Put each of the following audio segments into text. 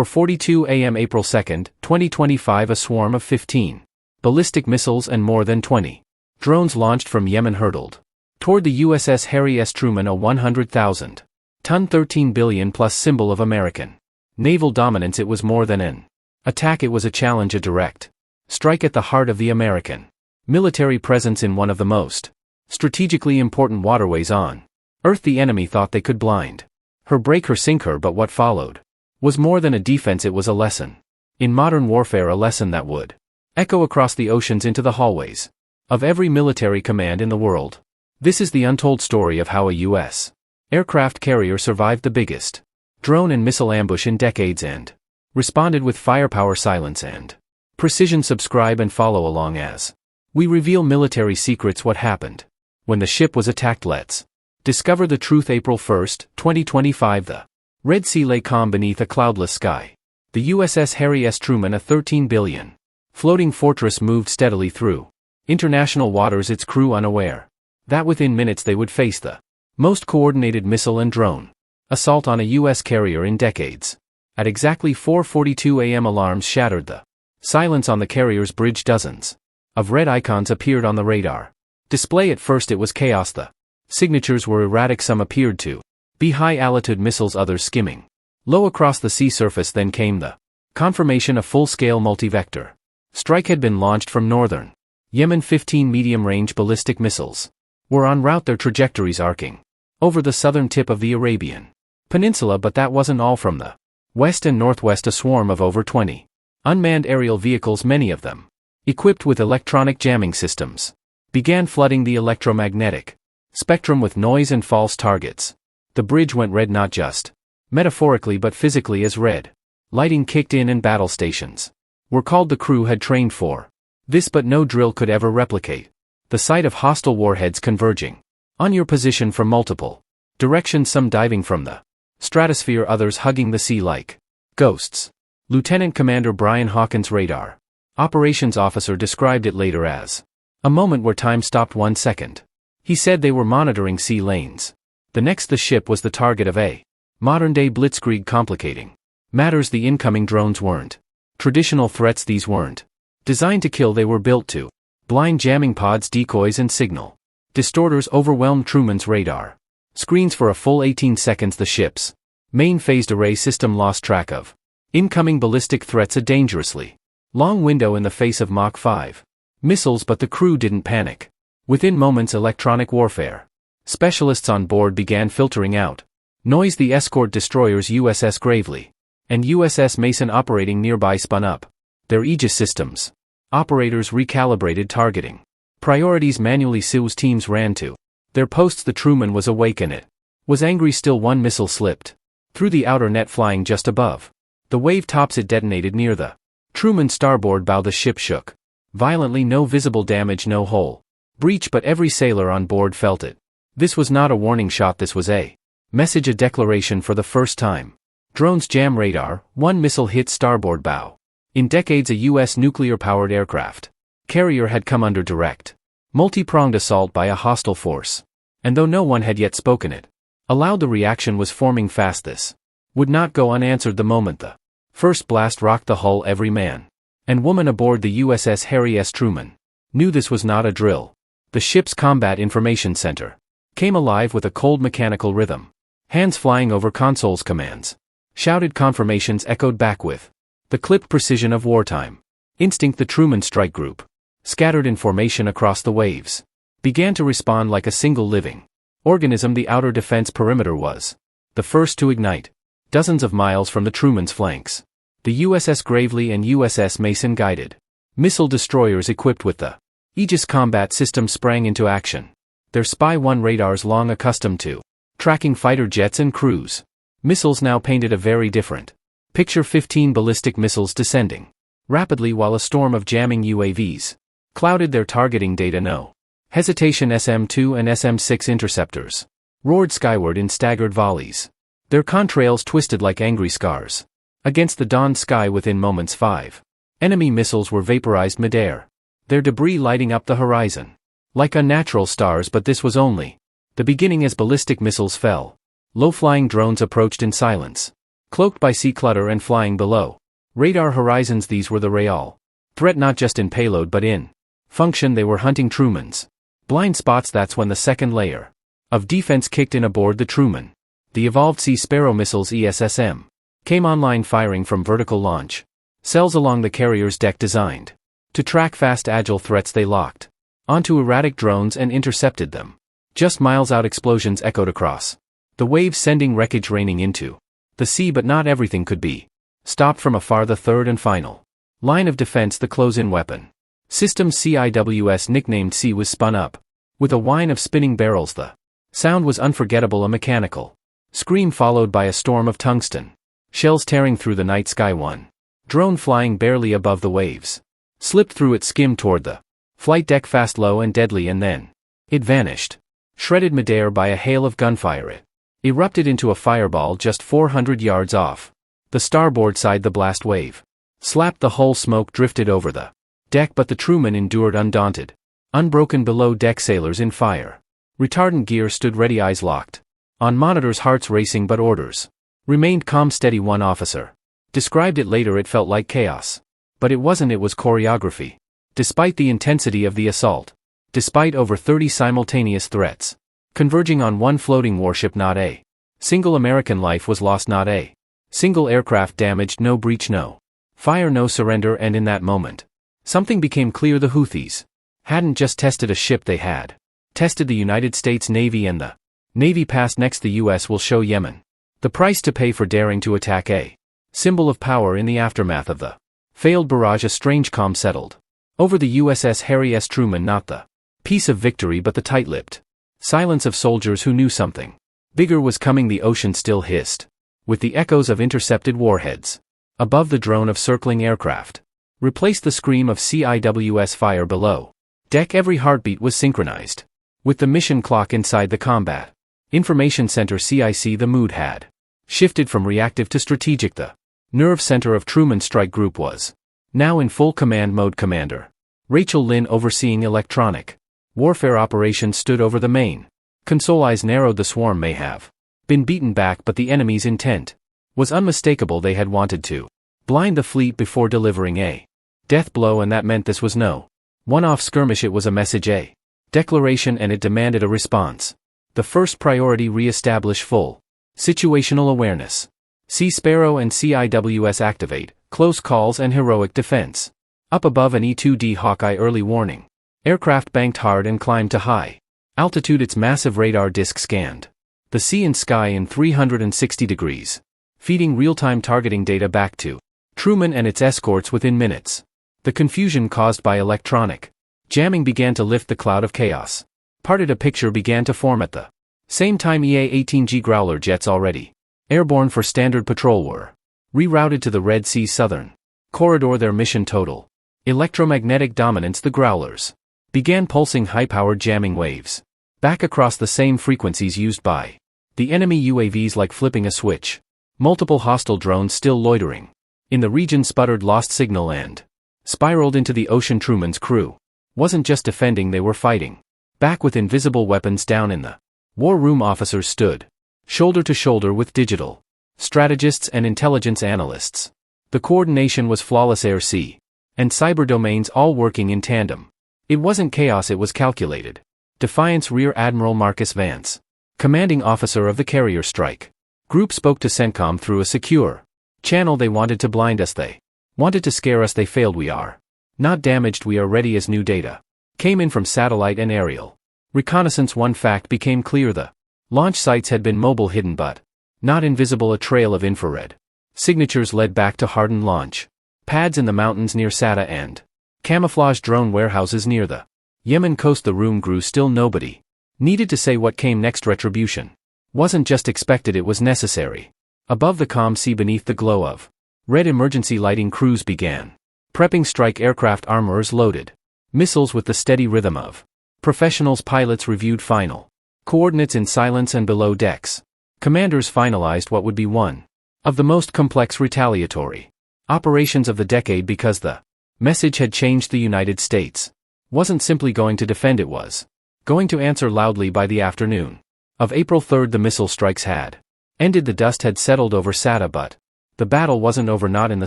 4:42 a.m. April 2, 2025, a swarm of 15 ballistic missiles and more than 20 drones launched from Yemen hurtled toward the USS Harry S. Truman, a 100,000-ton 13 billion plus symbol of American naval dominance. It was more than an attack, it was a challenge, a direct strike at the heart of the American military presence in one of the most strategically important waterways on Earth. The enemy thought they could blind her, break her, sink her, but what followed was more than a defense, it was a lesson in modern warfare, a lesson that would echo across the oceans into the hallways of every military command in the world. This is the untold story of how a U.S. aircraft carrier survived the biggest drone and missile ambush in decades and responded with firepower, silence, and precision. Subscribe and follow along as we reveal military secrets. What happened when the ship was attacked? Let's discover the truth. April 1, 2025. The Red Sea lay calm beneath a cloudless sky. The USS Harry S. Truman, a 13 billion floating fortress, moved steadily through international waters, its crew unaware that within minutes they would face the most coordinated missile and drone assault on a U.S. carrier in decades. At exactly 4:42 a.m. alarms shattered the silence on the carrier's bridge. Dozens of red icons appeared on the radar display. At first it was chaos. The signatures were erratic. Some appeared to be high-altitude missiles, others skimming low across the sea surface. Then came the confirmation a full-scale multi-vector strike had been launched from northern Yemen. 15 medium-range ballistic missiles were en route, their trajectories arcing over the southern tip of the Arabian Peninsula. But that wasn't all. From the west and northwest, a swarm of over 20 unmanned aerial vehicles, many of them equipped with electronic jamming systems, began flooding the electromagnetic spectrum with noise and false targets. The bridge went red, not just metaphorically but physically, as red lighting kicked in and battle stations were called. The crew had trained for this, but no drill could ever replicate the sight of hostile warheads converging on your position from multiple directions, some diving from the stratosphere, others hugging the sea like ghosts. Lieutenant Commander Brian Hawkins, radar operations officer, described it later as a moment where time stopped 1 second. He said they were monitoring sea lanes. The next, the ship was the target of a modern-day blitzkrieg. Complicating matters, the incoming drones weren't traditional threats. These weren't designed to kill, they were built to blind. Jamming pods, decoys, and signal distorters overwhelmed Truman's radar screens for a full 18 seconds. The ship's main phased array system lost track of incoming ballistic threats, a dangerously long window in the face of Mach 5 missiles. But the crew didn't panic. Within moments, electronic warfare specialists on board began filtering out noise. The escort destroyers USS Gravely and USS Mason, operating nearby, spun up their Aegis systems. Operators recalibrated targeting priorities manually. SEALs teams ran to their posts. The Truman was awake and it was angry still. One missile slipped through the outer net, flying just above the wave tops. It detonated near the Truman's starboard bow. The ship shook violently. No visible damage, no hull breach, but every sailor on board felt it. This was not a warning shot, this was a message, a declaration. For the first time, drones jam radar. One missile hit starboard bow. In decades, a U.S. nuclear-powered aircraft carrier had come under direct, multi-pronged assault by a hostile force. And though no one had yet spoken it aloud, the reaction was forming fast. This would not go unanswered. The moment the first blast rocked the hull, every man and woman aboard the USS Harry S. Truman knew this was not a drill. The ship's combat information center came alive with a cold mechanical rhythm. Hands flying over consoles, commands, shouted confirmations echoed back with the clipped precision of wartime instinct. The Truman Strike Group, scattered in formation across the waves, began to respond like a single living organism. The outer defense perimeter was the first to ignite. Dozens of miles from the Truman's flanks, the USS Gravely and USS Mason guided missile destroyers equipped with the Aegis combat system sprang into action. Their Spy-1 radars, long accustomed to tracking fighter jets and cruise missiles, now painted a very different picture. 15 ballistic missiles descending rapidly, while a storm of jamming UAVs clouded their targeting data. No hesitation, SM-2 and SM-6 interceptors roared skyward in staggered volleys, their contrails twisted like angry scars against the dawn sky. Within moments, 5 enemy missiles were vaporized midair, their debris lighting up the horizon like unnatural stars. But this was only the beginning. As ballistic missiles fell, low-flying drones approached in silence. cloaked by sea clutter and flying below radar horizons. These were the real threat, not just in payload but in function. They were hunting Truman's blind spots. That's when the second layer of defense kicked in aboard the Truman. The evolved Sea Sparrow missiles ESSM came online, firing from vertical launch cells along the carrier's deck, designed to track fast, agile threats. They locked onto erratic drones and intercepted them. Just miles out, explosions echoed across the waves, sending wreckage raining into the sea. But not everything could be stopped from afar. The third and final line of defense, the close-in weapon system CIWS, nicknamed C, was spun up with a whine of spinning barrels. The sound was unforgettable, a mechanical scream followed by a storm of tungsten shells tearing through the night sky. One drone, flying barely above the waves, slipped through it, skimmed toward the flight deck, fast, low and deadly, and then it vanished, shredded midair by a hail of gunfire. It erupted into a fireball just 400 yards off the starboard side. The blast wave slapped the hull, smoke drifted over the deck, but the Truman endured undaunted. Unbroken below deck, sailors in fire retardant gear stood ready, eyes locked on monitors, hearts racing, but orders remained calm, steady. One officer described it later, it felt like chaos. But it wasn't, it was choreography. Despite the intensity of the assault, despite over 30 simultaneous threats converging on one floating warship, not a single American life was lost, not a single aircraft damaged, no breach, no fire, no surrender. And in that moment, something became clear. The Houthis hadn't just tested a ship, they had tested the United States Navy, and the Navy passed next. The US will show Yemen the price to pay for daring to attack a symbol of power. In the aftermath of the failed barrage, a strange calm settled over the USS Harry S. Truman, not the peace of victory but the tight-lipped silence of soldiers who knew something bigger was coming. The ocean still hissed with the echoes of intercepted warheads above. The drone of circling aircraft replaced the scream of CIWS fire below deck. Every heartbeat was synchronized with the mission clock inside the combat information center, CIC. The mood had shifted from reactive to strategic. The nerve center of Truman's strike group was now in full command mode. Commander Rachel Lynn, overseeing electronic warfare operations, stood over the main console, eyes narrowed. The swarm may have been beaten back, but the enemy's intent was unmistakable. They had wanted to blind the fleet before delivering a death blow, and that meant this was no one-off skirmish. It was a message, a declaration, and it demanded a response. The first priority: re-establish full situational awareness. Sea Sparrow and CIWS activate close calls and heroic defense. Up above, an E-2D Hawkeye early warning aircraft banked hard and climbed to high altitude. Its massive radar disk scanned the sea and sky in 360 degrees, feeding real-time targeting data back to Truman and its escorts within minutes. The confusion caused by electronic jamming began to lift the cloud of chaos. Parted, a picture began to form at the same time. EA-18G Growler jets, already airborne for standard patrol, were rerouted to the Red Sea southern corridor. Their mission: total electromagnetic dominance. The Growlers began pulsing high-powered jamming waves back across the same frequencies used by the enemy UAVs, like flipping a switch. Multiple hostile drones still loitering in the region sputtered lost signal and spiraled into the ocean. Truman's crew wasn't just defending, they were fighting back with invisible weapons. Down in the war room, officers stood shoulder to shoulder with digital strategists and intelligence analysts. The coordination was flawless, air, sea, and cyber domains all working in tandem. It wasn't chaos, it was calculated defiance. Rear Admiral Marcus Vance, commanding officer of the carrier strike group, spoke to CENTCOM through a secure channel. They wanted to blind us, they wanted to scare us. They failed. We are not damaged, we are ready. As new data came in from satellite and aerial reconnaissance, one fact became clear: the launch sites had been mobile, hidden but not invisible. A trail of infrared signatures led back to hardened launch pads in the mountains near Sada and camouflage drone warehouses near the Yemen coast. The room grew still. Nobody needed to say what came next. Retribution wasn't just expected, it was necessary. Above the calm sea, beneath the glow of red emergency lighting, crews began prepping strike aircraft. Armorers loaded missiles with the steady rhythm of professionals. Pilots reviewed final coordinates in silence, and below decks, commanders finalized what would be one of the most complex retaliatory operations of the decade, because the message had changed. The United States wasn't simply going to defend, it was going to answer loudly. By the afternoon of April 3, the missile strikes had Ended the dust had settled over SATA, but the battle wasn't over, not in the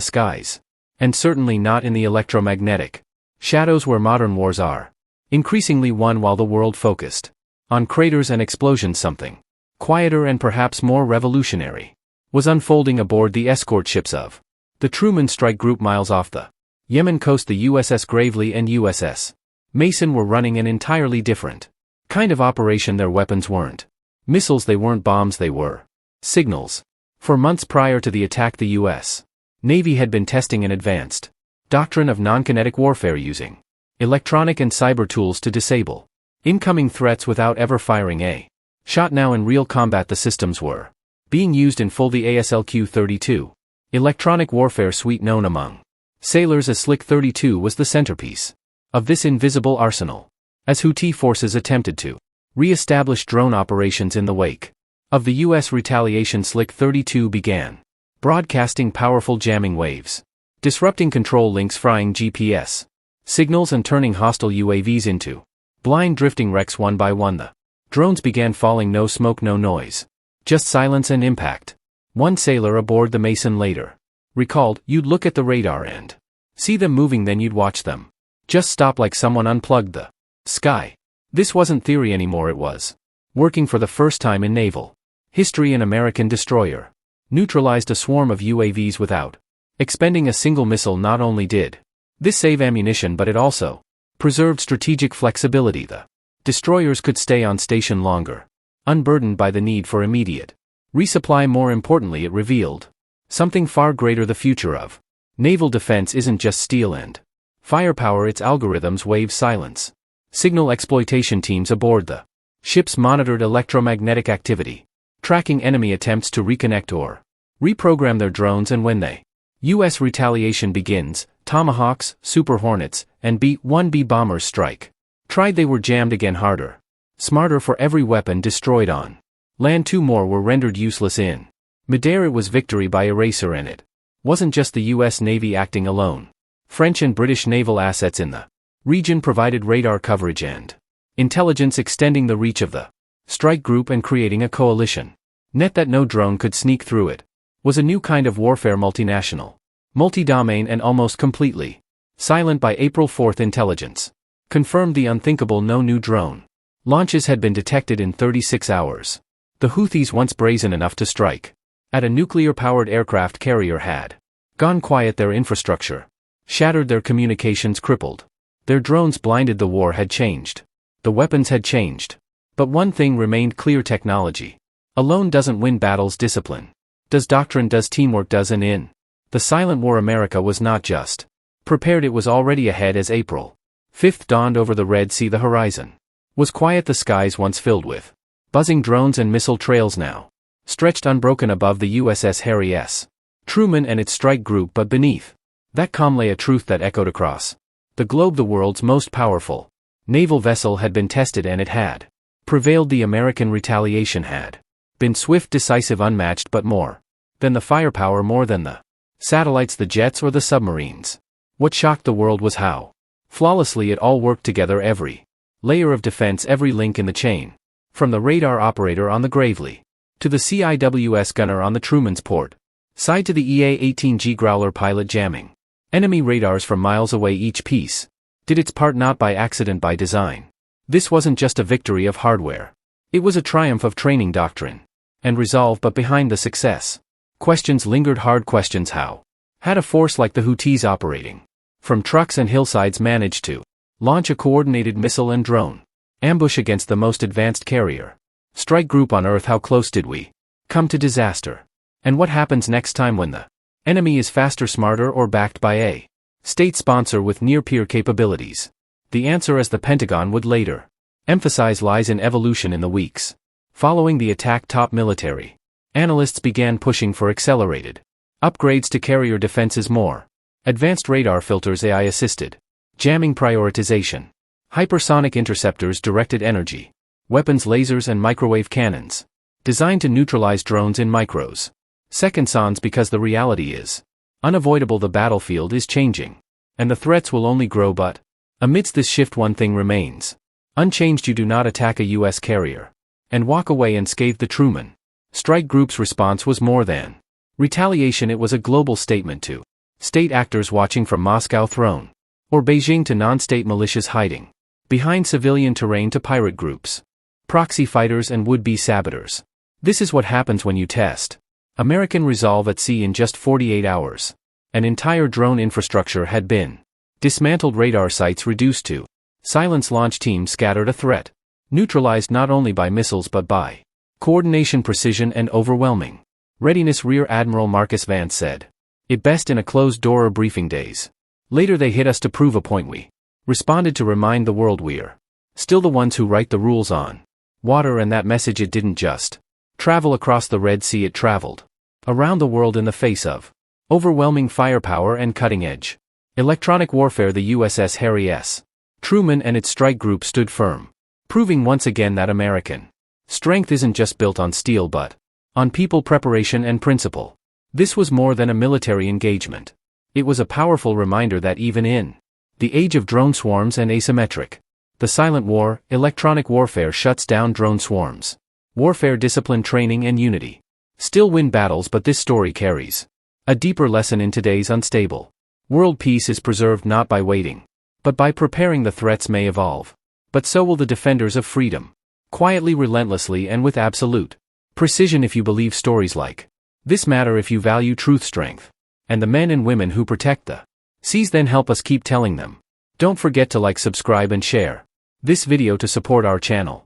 skies. And certainly not in the electromagnetic shadows where modern wars are. Increasingly one while the world focused on craters and explosions, something quieter and perhaps more revolutionary was unfolding aboard the escort ships of the Truman strike group. Miles off the Yemen coast, the USS Gravely and USS Mason were running an entirely different kind of operation. Their weapons weren't missiles, they weren't bombs, they were signals. For months prior to the attack, the U.S. Navy had been testing an advanced doctrine of non-kinetic warfare using electronic and cyber tools to disable incoming threats without ever firing a shot. Now in real combat, the systems were being used in full. The ASLQ-32 electronic warfare suite, known among sailors as Slick 32, was the centerpiece of this invisible arsenal, as Houthi forces attempted to re-establish drone operations in the wake of the U.S. retaliation. Slick 32 began broadcasting powerful jamming waves, disrupting control links, frying GPS signals, and turning hostile UAVs into blind drifting wrecks. One by one the drones began falling. No smoke, no noise, just silence and impact. One sailor aboard the Mason later recalled, "You'd look at the radar and see them moving, then you'd watch them just stop, like someone unplugged the sky." This wasn't theory anymore, it was working. For the first time in naval history, an American destroyer neutralized a swarm of UAVs without expending a single missile. Not only did this save ammunition, but it also preserved strategic flexibility. The destroyers could stay on station longer, unburdened by the need for immediate resupply. More importantly, it revealed something far greater. The future of naval defense isn't just steel and firepower, it's algorithms, wave silence, signal exploitation. Teams aboard the ships monitored electromagnetic activity, tracking enemy attempts to reconnect or reprogram their drones, and when the U.S. retaliation begins, Tomahawks, Super Hornets, and B-1B bombers strike tried, they were jammed again, harder, smarter. For every weapon destroyed on land, 2 more were rendered useless in midair. It was victory by eraser, and it wasn't just the U.S. Navy acting alone. French and British naval assets in the region provided radar coverage and intelligence, extending the reach of the strike group and creating a coalition net that no drone could sneak through. It was a new kind of warfare, multinational, multi-domain, and almost completely silent. By April 4, intelligence confirmed the unthinkable: no new drone launches had been detected in 36 hours. The Houthis, once brazen enough to strike at a nuclear-powered aircraft carrier, had gone quiet. Their infrastructure shattered, their communications crippled, their drones blinded. The war had changed, the weapons had changed, but one thing remained clear: technology alone doesn't win battles. Discipline does, doctrine does, teamwork does. And in the silent war, America was not just prepared, it was already ahead. As April 5 dawned over the Red Sea, the horizon was quiet. The skies, once filled with buzzing drones and missile trails, now stretched unbroken above the USS Harry S. Truman and its strike group. But beneath that calm lay a truth that echoed across the globe. The world's most powerful naval vessel had been tested, and it had prevailed. The American retaliation had been swift, decisive, unmatched, but more than the firepower, more than the satellites, the jets, or the submarines. What shocked the world was how flawlessly it all worked together. Every layer of defense, every link in the chain, from the radar operator on the Gravely to the CIWS gunner on the Truman's port side to the EA-18G Growler pilot jamming enemy radars from miles away. Each piece did its part, not by accident, by design. This wasn't just a victory of hardware, it was a triumph of training, doctrine, and resolve. But behind the success, questions lingered, hard questions. How had a force like the Houthis, operating from trucks and hillsides, managed to launch a coordinated missile and drone ambush against the most advanced carrier strike group on Earth? How close did we come to disaster? And what happens next time when the enemy is faster, smarter, or backed by a state sponsor with near-peer capabilities? The answer, as the Pentagon would later emphasize, lies in evolution. In the weeks following the attack, top military analysts began pushing for accelerated upgrades to carrier defenses, more advanced radar filters, AI-assisted jamming, prioritization, hypersonic interceptors, directed energy weapons, lasers, and microwave cannons designed to neutralize drones in micros seconds. Because the reality is unavoidable: the battlefield is changing, and the threats will only grow. But amidst this shift, one thing remains unchanged: you do not attack a U.S. carrier and walk away unscathed. The Truman Strike group's response was more than retaliation. It was a global statement to state actors watching from Moscow throne, or Beijing to non-state militias hiding behind civilian terrain to pirate groups, proxy fighters and would-be saboteurs. This is what happens when you test American resolve at sea in just 48 hours. An entire drone infrastructure had been dismantled, radar sites reduced to silence, launch teams scattered, a threat neutralized not only by missiles but by coordination, precision and overwhelming readiness. Rear Admiral Marcus Vance said it best in a closed-door briefing days later. They hit us to prove a point. We responded to remind the world we're still the ones who write the rules on water, and that message, it didn't just travel across the Red Sea, it traveled around the world in the face of overwhelming firepower and cutting-edge electronic warfare. The USS Harry S. Truman and its strike group stood firm, proving once again that American strength isn't just built on steel but on people, preparation and principle. This was more than a military engagement. It was a powerful reminder that even in the age of drone swarms and asymmetric, the silent war, electronic warfare shuts down drone swarms. Warfare, discipline, training and unity still win battles. But this story carries a deeper lesson. In today's unstable world, peace is preserved not by waiting, but by preparing. The threats may evolve, but so will the defenders of freedom, quietly, relentlessly and with absolute precision. If you believe stories like this matter, if you value truth, strength, and the men and women who protect the seas, then help us keep telling them. Don't forget to like, subscribe and share this video to support our channel.